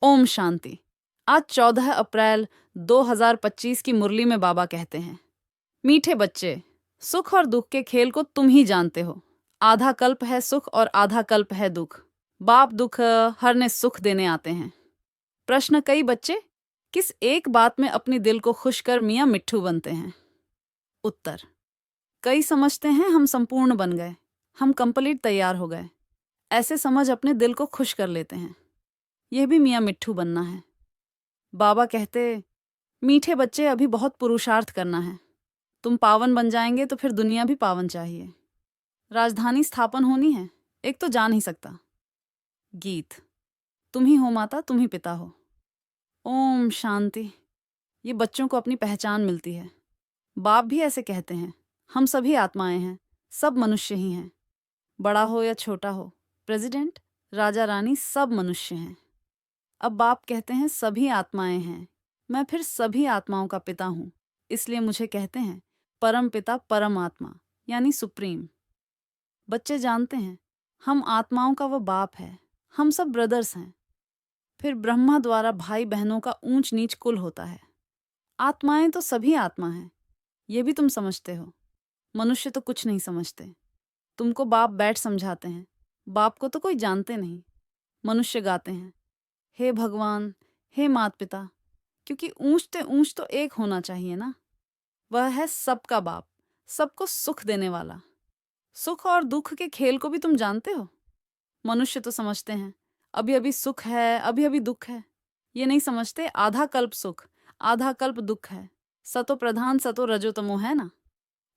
ओम शांति। आज 14 अप्रैल 2025 की मुरली में बाबा कहते हैं, मीठे बच्चे, सुख और दुख के खेल को तुम ही जानते हो। आधा कल्प है सुख और आधा कल्प है दुख। बाप दुख हरने सुख देने आते हैं। प्रश्न, कई बच्चे किस एक बात में अपनी दिल को खुश कर मियाँ मिट्ठू बनते हैं? उत्तर, कई समझते हैं हम संपूर्ण बन गए, हम कंप्लीट तैयार हो गए। ऐसे समझ अपने दिल को खुश कर लेते हैं। यह भी मियाँ मिट्ठू बनना है। बाबा कहते, मीठे बच्चे, अभी बहुत पुरुषार्थ करना है। तुम पावन बन जाएंगे तो फिर दुनिया भी पावन चाहिए। राजधानी स्थापन होनी है, एक तो जा नहीं सकता। गीत, तुम ही हो माता, तुम ही पिता हो। ओम शांति। ये बच्चों को अपनी पहचान मिलती है। बाप भी ऐसे कहते हैं, हम सभी आत्माएं हैं, सब मनुष्य ही हैं। बड़ा हो या छोटा हो, प्रेसिडेंट, राजा रानी, सब मनुष्य हैं। अब बाप कहते हैं सभी आत्माएं हैं, मैं फिर सभी आत्माओं का पिता हूं, इसलिए मुझे कहते हैं परम पिता, परम आत्मा यानी सुप्रीम। बच्चे जानते हैं हम आत्माओं का वो बाप है, हम सब ब्रदर्स हैं। फिर ब्रह्मा द्वारा भाई बहनों का ऊंच नीच कुल होता है। आत्माएं तो सभी आत्मा हैं, ये भी तुम समझते हो। मनुष्य तो कुछ नहीं समझते। तुमको बाप बैठ समझाते हैं, बाप को तो कोई जानते नहीं। मनुष्य गाते हैं, हे भगवान, हे माता पिता, क्योंकि ऊंच तो एक होना चाहिए ना। वह है सबका बाप, सबको सुख देने वाला। सुख और दुख के खेल को भी तुम जानते हो। मनुष्य तो समझते हैं अभी अभी सुख है, अभी अभी दुख है। ये नहीं समझते आधा कल्प सुख, आधा कल्प दुख है। सतो प्रधान, सतो रजोतमो है ना।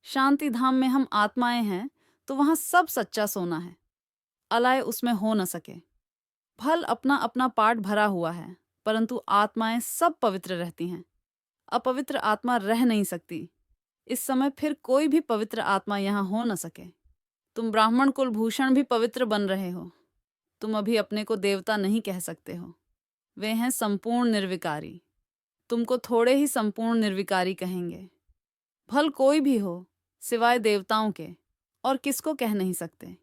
शांति धाम में हम आत्माएं हैं तो वहां सब सच्चा सोना है, अलाय उसमें हो न सके। फल अपना अपना पार्ट भरा हुआ है, परंतु आत्माएं सब पवित्र रहती हैं। अपवित्र आत्मा रह नहीं सकती। इस समय फिर कोई भी पवित्र आत्मा यहाँ हो न सके। तुम ब्राह्मण कुलभूषण भी पवित्र बन रहे हो। तुम अभी अपने को देवता नहीं कह सकते हो। वे हैं संपूर्ण निर्विकारी। तुमको थोड़े ही संपूर्ण निर्विकारी कहेंगे। फल कोई भी हो सिवाय देवताओं के, और किसको कह नहीं सकते।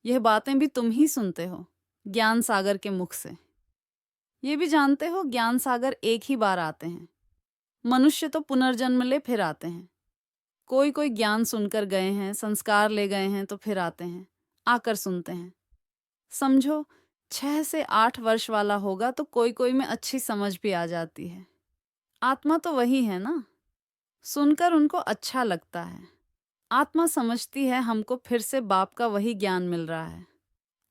यह बातें भी तुम ही सुनते हो ज्ञान सागर के मुख से। ये भी जानते हो ज्ञान सागर एक ही बार आते हैं। मनुष्य तो पुनर्जन्म ले फिर आते हैं। कोई कोई ज्ञान सुनकर गए हैं, संस्कार ले गए हैं तो फिर आते हैं, आकर सुनते हैं। समझो 6 से 8 वर्ष वाला होगा तो कोई कोई में अच्छी समझ भी आ जाती है। आत्मा तो वही है ना। सुनकर उनको अच्छा लगता है। आत्मा समझती है हमको फिर से बाप का वही ज्ञान मिल रहा है।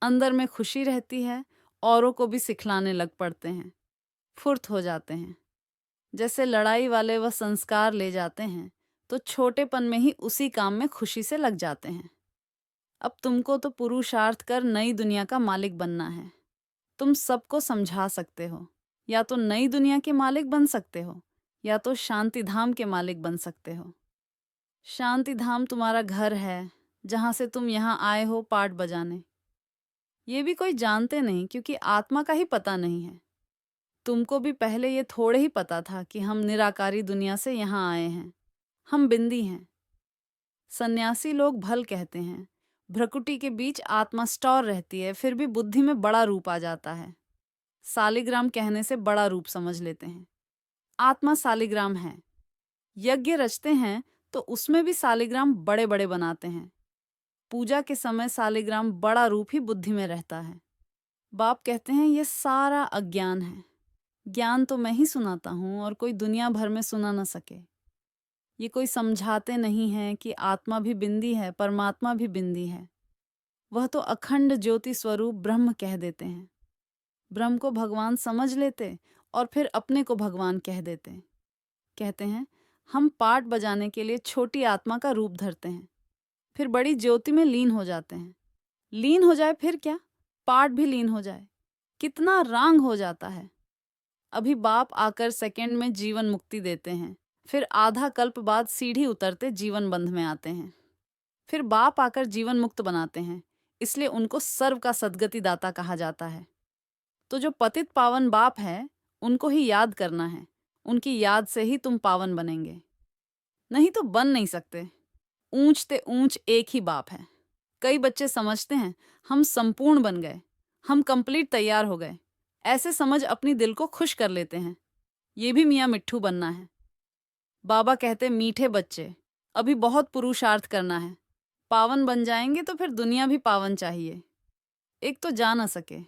अंदर में खुशी रहती है, औरों को भी सिखलाने लग पड़ते हैं, फुर्त हो जाते हैं। जैसे लड़ाई वाले वह संस्कार ले जाते हैं तो छोटेपन में ही उसी काम में खुशी से लग जाते हैं। अब तुमको तो पुरुषार्थ कर नई दुनिया का मालिक बनना है। तुम सबको समझा सकते हो। या तो नई दुनिया के मालिक बन सकते हो, या तो शांति धाम के मालिक बन सकते हो। शांति धाम तुम्हारा घर है, जहां से तुम यहाँ आए हो पाठ बजाने। ये भी कोई जानते नहीं, क्योंकि आत्मा का ही पता नहीं है। तुमको भी पहले ये थोड़े ही पता था कि हम निराकारी दुनिया से यहाँ आए हैं। हम बिंदी हैं। सन्यासी लोग भल कहते हैं, भ्रकुटी के बीच आत्मा स्टोर रहती है, फिर भी बुद्धि में बड़ा रूप आ जाता है। सालिग्राम कहने से बड़ा रूप समझ लेते हैं। आत्मा सालिग्राम है। यज्ञ रचते हैं तो उसमें भी सालिग्राम बड़े बड़े बनाते हैं। पूजा के समय सालिग्राम बड़ा रूप ही बुद्धि में रहता है। बाप कहते हैं ये सारा अज्ञान है। ज्ञान तो मैं ही सुनाता हूँ और कोई दुनिया भर में सुना न सके। ये कोई समझाते नहीं है कि आत्मा भी बिंदी है, परमात्मा भी बिंदी है। वह तो अखंड ज्योति स्वरूप ब्रह्म कह देते हैं। ब्रह्म को भगवान समझ लेते और फिर अपने को भगवान कह देते। कहते हैं हम पाठ बजाने के लिए छोटी आत्मा का रूप धरते हैं, फिर बड़ी ज्योति में लीन हो जाते हैं। लीन हो जाए फिर क्या, पाठ भी लीन हो जाए, कितना रांग हो जाता है। अभी बाप आकर सेकंड में जीवन मुक्ति देते हैं, फिर आधा कल्प बाद सीढ़ी उतरते जीवन बंध में आते हैं। फिर बाप आकर जीवन मुक्त बनाते हैं, इसलिए उनको सर्व का सद्गति दाता कहा जाता है। तो जो पतित पावन बाप है उनको ही याद करना है। उनकी याद से ही तुम पावन बनेंगे, नहीं तो बन नहीं सकते। ऊंच ते ऊंच एक ही बाप है। कई बच्चे समझते हैं हम संपूर्ण बन गए, हम कंप्लीट तैयार हो गए। ऐसे समझ अपनी दिल को खुश कर लेते हैं। ये भी मियाँ मिट्ठू बनना है। बाबा कहते, मीठे बच्चे, अभी बहुत पुरुषार्थ करना है। पावन बन जाएंगे तो फिर दुनिया भी पावन चाहिए। एक तो जा ना सके,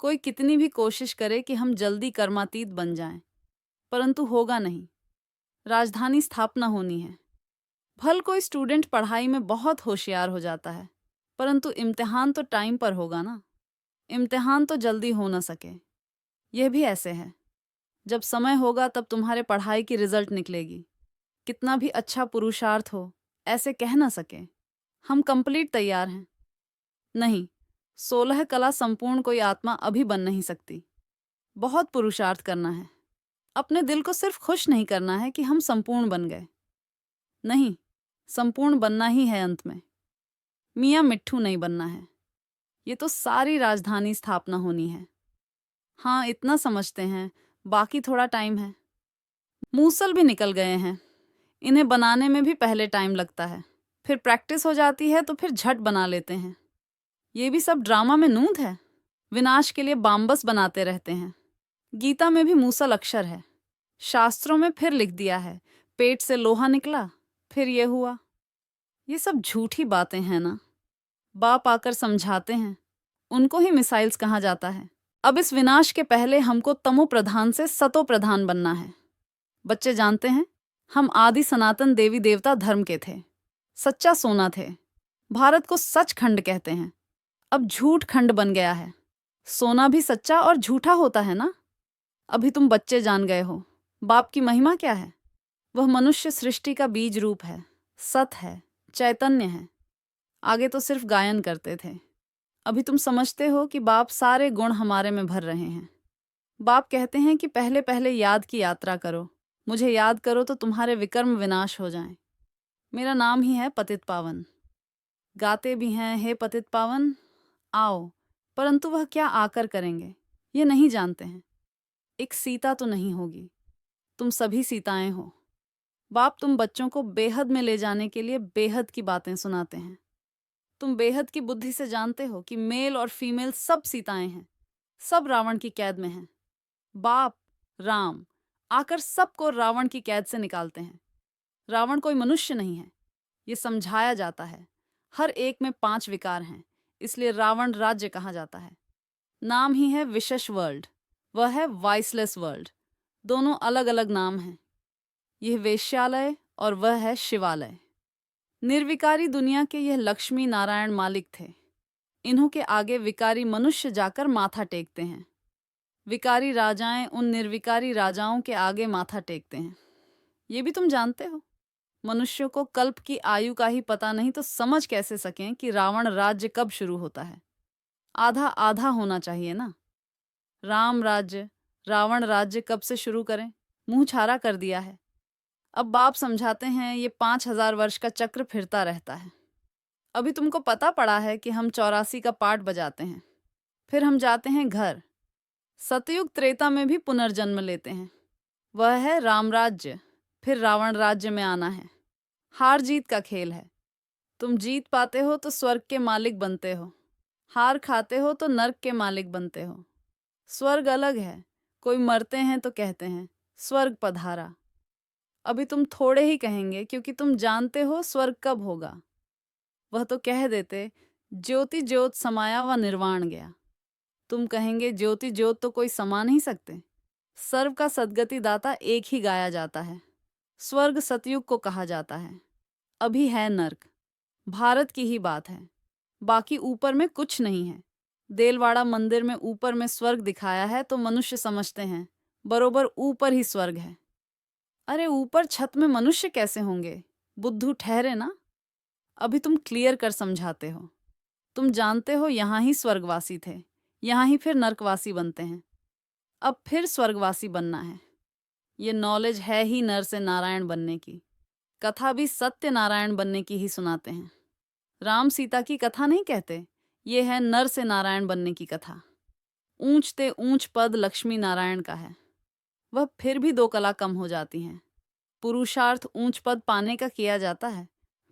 कोई कितनी भी कोशिश करे कि हम जल्दी कर्मातीत बन जाएं, परंतु होगा नहीं। राजधानी स्थापना होनी है। भल कोई स्टूडेंट पढ़ाई में बहुत होशियार हो जाता है, परंतु इम्तिहान तो टाइम पर होगा ना। इम्तिहान तो जल्दी हो ना सके। यह भी ऐसे है, जब समय होगा तब तुम्हारे पढ़ाई की रिजल्ट निकलेगी। कितना भी अच्छा पुरुषार्थ हो, ऐसे कह ना सके हम कंप्लीट तैयार हैं। नहीं, 16 कला संपूर्ण कोई आत्मा अभी बन नहीं सकती। बहुत पुरुषार्थ करना है। अपने दिल को सिर्फ खुश नहीं करना है कि हम संपूर्ण बन गए। नहीं, संपूर्ण बनना ही है अंत में। मियाँ मिट्ठू नहीं बनना है। ये तो सारी राजधानी स्थापना होनी है। हाँ, इतना समझते हैं, बाकी थोड़ा टाइम है। मूसल भी निकल गए हैं। इन्हें बनाने में भी पहले टाइम लगता है, फिर प्रैक्टिस हो जाती है तो फिर झट बना लेते हैं। ये भी सब ड्रामा में नूंद है। विनाश के लिए बाम्बस बनाते रहते हैं। गीता में भी मूसल अक्षर है। शास्त्रों में फिर लिख दिया है, पेट से लोहा निकला, फिर ये हुआ। ये सब झूठी बातें हैं ना। बाप आकर समझाते हैं, उनको ही मिसाइल्स कहा जाता है। अब इस विनाश के पहले हमको तमो प्रधान से सतो प्रधान बनना है। बच्चे जानते हैं, हम आदि सनातन देवी देवता धर्म के थे, सच्चा सोना थे। भारत को सच खंड कहते हैं, अब झूठ खंड बन गया है। सोना भी सच्चा और झूठा होता है ना। अभी तुम बच्चे जान गए हो, बाप की महिमा क्या है। वह मनुष्य सृष्टि का बीज रूप है, सत है, चैतन्य है। आगे तो सिर्फ गायन करते थे। अभी तुम समझते हो कि बाप सारे गुण हमारे में भर रहे हैं। बाप कहते हैं कि पहले पहले याद की यात्रा करो, मुझे याद करो तो तुम्हारे विकर्म विनाश हो जाएं। मेरा नाम ही है पतित पावन। गाते भी हैं, हे पतित पावन आओ, परंतु वह क्या आकर करेंगे ये नहीं जानते हैं। एक सीता तो नहीं होगी, तुम सभी सीताएं हो। बाप तुम बच्चों को बेहद में ले जाने के लिए बेहद की बातें सुनाते हैं। तुम बेहद की बुद्धि से जानते हो कि मेल और फीमेल सब सीताएं हैं, सब रावण की कैद में हैं। बाप राम आकर सबको रावण की कैद से निकालते हैं। रावण कोई मनुष्य नहीं है, ये समझाया जाता है। हर एक में 5 विकार हैं, इसलिए रावण राज्य कहा जाता है। नाम ही है विशेष वर्ल्ड, वह है वाइसलेस वर्ल्ड। दोनों अलग अलग नाम हैं। यह वेश्यालय और वह है शिवालय। निर्विकारी दुनिया के यह लक्ष्मी नारायण मालिक थे। इन्हों के आगे विकारी मनुष्य जाकर माथा टेकते हैं। विकारी राजाएं उन निर्विकारी राजाओं के आगे माथा टेकते हैं। ये भी तुम जानते हो। मनुष्यों को कल्प की आयु का ही पता नहीं तो समझ कैसे सकें कि रावण राज्य कब शुरू होता है। आधा आधा होना चाहिए ना। राम राज्य रावण राज्य कब से शुरू करें, मुंह छारा कर दिया है। अब बाप समझाते हैं, ये 5000 वर्ष का चक्र फिरता रहता है। अभी तुमको पता पड़ा है कि हम 84 का पाठ बजाते हैं, फिर हम जाते हैं घर। सतयुग त्रेता में भी पुनर्जन्म लेते हैं, वह है राम राज्य, फिर रावण राज्य में आना है। हार जीत का खेल है। तुम जीत पाते हो तो स्वर्ग के मालिक बनते हो, हार खाते हो तो नर्क के मालिक बनते हो। स्वर्ग अलग है, कोई मरते हैं तो कहते हैं स्वर्ग पधारा। अभी तुम थोड़े ही कहेंगे क्योंकि तुम जानते हो स्वर्ग कब होगा। वह तो कह देते ज्योति ज्योत समाया व निर्वाण गया। तुम कहेंगे ज्योति ज्योत तो कोई समा नहीं सकते। सर्व का सद्गति दाता एक ही गाया जाता है। स्वर्ग सतयुग को कहा जाता है। अभी है नर्क, भारत की ही बात है, बाकी ऊपर में कुछ नहीं है। देलवाड़ा मंदिर में ऊपर में स्वर्ग दिखाया है तो मनुष्य समझते हैं बरोबर ऊपर ही स्वर्ग है। अरे ऊपर छत में मनुष्य कैसे होंगे, बुद्धू ठहरे ना। अभी तुम क्लियर कर समझाते हो। तुम जानते हो यहाँ ही स्वर्गवासी थे, यहाँ ही फिर नरकवासी बनते हैं, अब फिर स्वर्गवासी बनना है। ये नॉलेज है ही नर से नारायण बनने की। कथा भी सत्य नारायण बनने की ही सुनाते हैं। राम सीता की कथा नहीं कहते, ये है नर से नारायण बनने की कथा। ऊंचते ऊंच पद लक्ष्मी नारायण का है। वह फिर भी 2 कला कम हो जाती हैं। पुरुषार्थ ऊंच पद पाने का किया जाता है,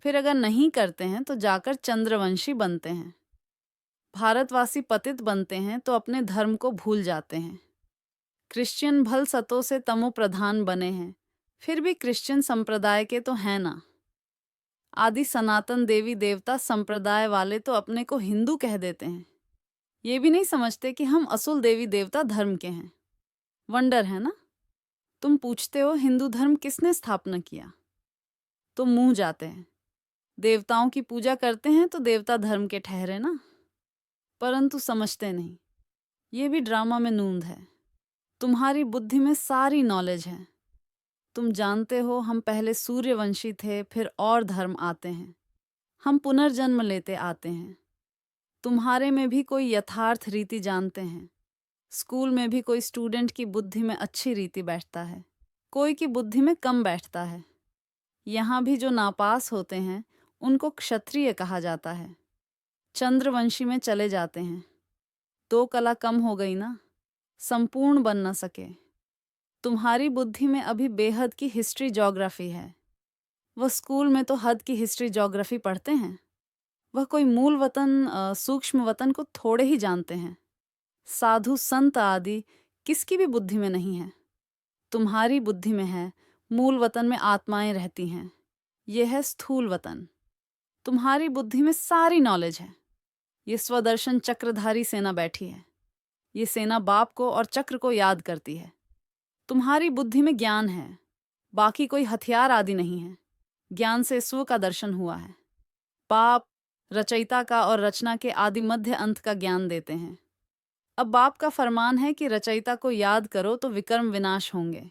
फिर अगर नहीं करते हैं तो जाकर चंद्रवंशी बनते हैं। भारतवासी पतित बनते हैं तो अपने धर्म को भूल जाते हैं। क्रिश्चियन भल सतों से तमो प्रधान बने हैं, फिर भी क्रिश्चियन संप्रदाय के तो हैं ना। आदि सनातन देवी देवता संप्रदाय वाले तो अपने को हिंदू कह देते हैं, ये भी नहीं समझते कि हम असुल देवी देवता धर्म के हैं। वंडर है ना। तुम पूछते हो हिंदू धर्म किसने स्थापना किया, तो मुंह जाते हैं। देवताओं की पूजा करते हैं तो देवता धर्म के ठहरे ना, परंतु समझते नहीं, ये भी ड्रामा में नूंद है। तुम्हारी बुद्धि में सारी नॉलेज है। तुम जानते हो हम पहले सूर्यवंशी थे, फिर और धर्म आते हैं, हम पुनर्जन्म लेते आते हैं। तुम्हारे में भी कोई यथार्थ रीति जानते हैं। स्कूल में भी कोई स्टूडेंट की बुद्धि में अच्छी रीति बैठता है, कोई की बुद्धि में कम बैठता है। यहाँ भी जो नापास होते हैं उनको क्षत्रिय कहा जाता है। चंद्रवंशी में चले जाते हैं, 2 कला कम हो गई ना, संपूर्ण बन न सके। तुम्हारी बुद्धि में अभी बेहद की हिस्ट्री ज्योग्राफी है। वह स्कूल में तो हद की हिस्ट्री ज्योग्राफी पढ़ते हैं, वह कोई मूल वतन सूक्ष्म वतन को थोड़े ही जानते हैं। साधु संत आदि किसकी भी बुद्धि में नहीं है। तुम्हारी बुद्धि में है, मूल वतन में आत्माएं रहती हैं, यह है स्थूल वतन। तुम्हारी बुद्धि में सारी नॉलेज है। ये स्वदर्शन चक्रधारी सेना बैठी है, ये सेना बाप को और चक्र को याद करती है। तुम्हारी बुद्धि में ज्ञान है, बाकी कोई हथियार आदि नहीं है। ज्ञान से स्व का दर्शन हुआ है। बाप रचयिता का और रचना के आदि मध्य अंत का ज्ञान देते हैं। अब बाप का फरमान है कि रचयिता को याद करो तो विकर्म विनाश होंगे।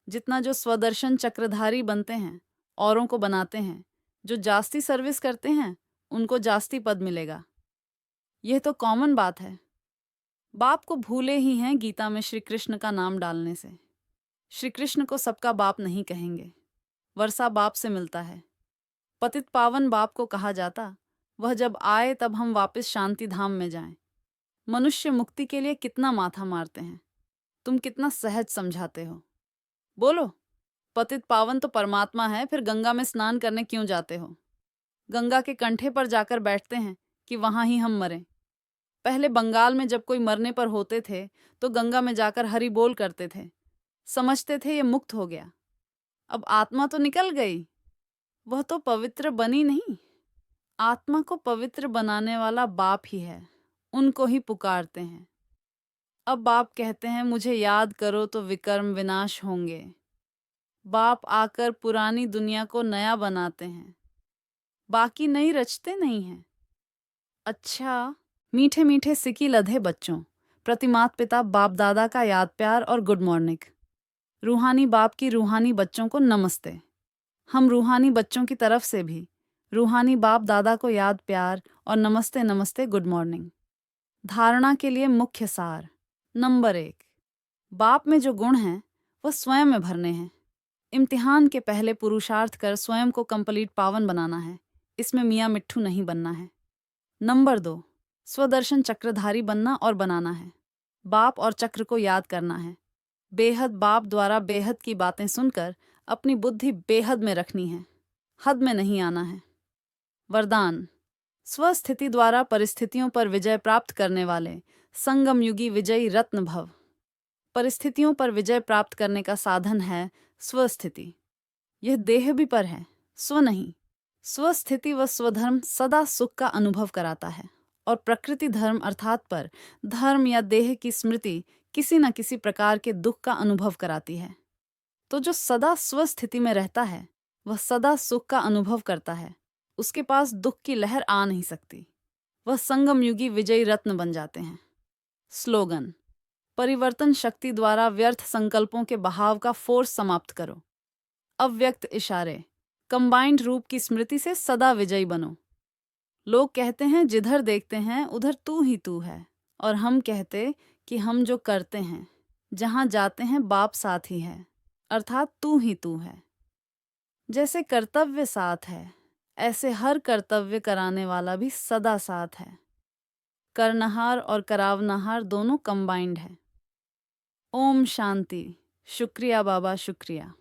जितना जो स्वदर्शन चक्रधारी बनते हैं, औरों को बनाते हैं, जो जास्ती सर्विस करते हैं उनको जास्ती पद मिलेगा। यह तो कॉमन बात है। बाप को भूले ही हैं गीता में श्री कृष्ण का नाम डालने से। श्री कृष्ण को सबका बाप नहीं कहेंगे, वर्षा बाप से मिलता है। पतित पावन बाप को कहा जाता, वह जब आए तब हम वापस शांति धाम में जाएं। मनुष्य मुक्ति के लिए कितना माथा मारते हैं, तुम कितना सहज समझाते हो। बोलो, पतित पावन तो परमात्मा है, फिर गंगा में स्नान करने क्यों जाते हो? गंगा के कंठे पर जाकर बैठते हैं कि वहां ही हम मरें। पहले बंगाल में जब कोई मरने पर होते थे तो गंगा में जाकर हरि बोल करते थे, समझते थे ये मुक्त हो गया। अब आत्मा तो निकल गई, वह तो पवित्र बनी नहीं। आत्मा को पवित्र बनाने वाला बाप ही है, उनको ही पुकारते हैं। अब बाप कहते हैं मुझे याद करो तो विकर्म विनाश होंगे। बाप आकर पुरानी दुनिया को नया बनाते हैं, बाकी नई रचते नहीं हैं। अच्छा, मीठे मीठे सिकी लधे बच्चों, प्रतिमात पिता बाप दादा का याद प्यार और गुड मॉर्निंग। रूहानी बाप की रूहानी बच्चों को नमस्ते। हम रूहानी बच्चों की तरफ से भी रूहानी बाप दादा को याद प्यार और नमस्ते नमस्ते गुड मॉर्निंग। धारणा के लिए मुख्य सार। नंबर 1, बाप में जो गुण हैं वह स्वयं में भरने हैं। इम्तिहान के पहले पुरुषार्थ कर स्वयं को कंप्लीट पावन बनाना है, इसमें मियाँ मिट्ठू नहीं बनना है। नंबर 2, स्वदर्शन चक्रधारी बनना और बनाना है। बाप और चक्र को याद करना है। बेहद बाप द्वारा बेहद की बातें सुनकर अपनी बुद्धि बेहद में रखनी है, हद में नहीं आना है। वरदान, स्वस्थिति द्वारा परिस्थितियों पर विजय प्राप्त करने वाले संगम युगी विजयी रत्न भव। परिस्थितियों पर विजय प्राप्त करने का साधन है स्वस्थिति। यह देह भी पर है, स्व नहीं। स्वस्थिति व स्वधर्म सदा सुख का अनुभव कराता है और प्रकृति धर्म अर्थात पर धर्म या देह की स्मृति किसी न किसी प्रकार के दुख का अनुभव कराती है। तो जो सदा स्वस्थिति में रहता है वह सदा सुख का अनुभव करता है, उसके पास दुख की लहर आ नहीं सकती। वह संगम युगी विजयी रत्न बन जाते हैं। स्लोगन, परिवर्तन शक्ति द्वारा व्यर्थ संकल्पों के बहाव का फोर्स समाप्त करो। अव्यक्त इशारे, कंबाइंड रूप की स्मृति से सदा विजयी बनो। लोग कहते हैं जिधर देखते हैं उधर तू ही तू है, और हम कहते कि हम जो करते हैं जहां जाते हैं बाप साथ ही है, अर्थात तू ही तू है। जैसे कर्तव्य साथ है, ऐसे हर कर्तव्य कराने वाला भी सदा साथ है। करनहार और करावनहार दोनों कंबाइंड है। ओम शांति। शुक्रिया बाबा, शुक्रिया।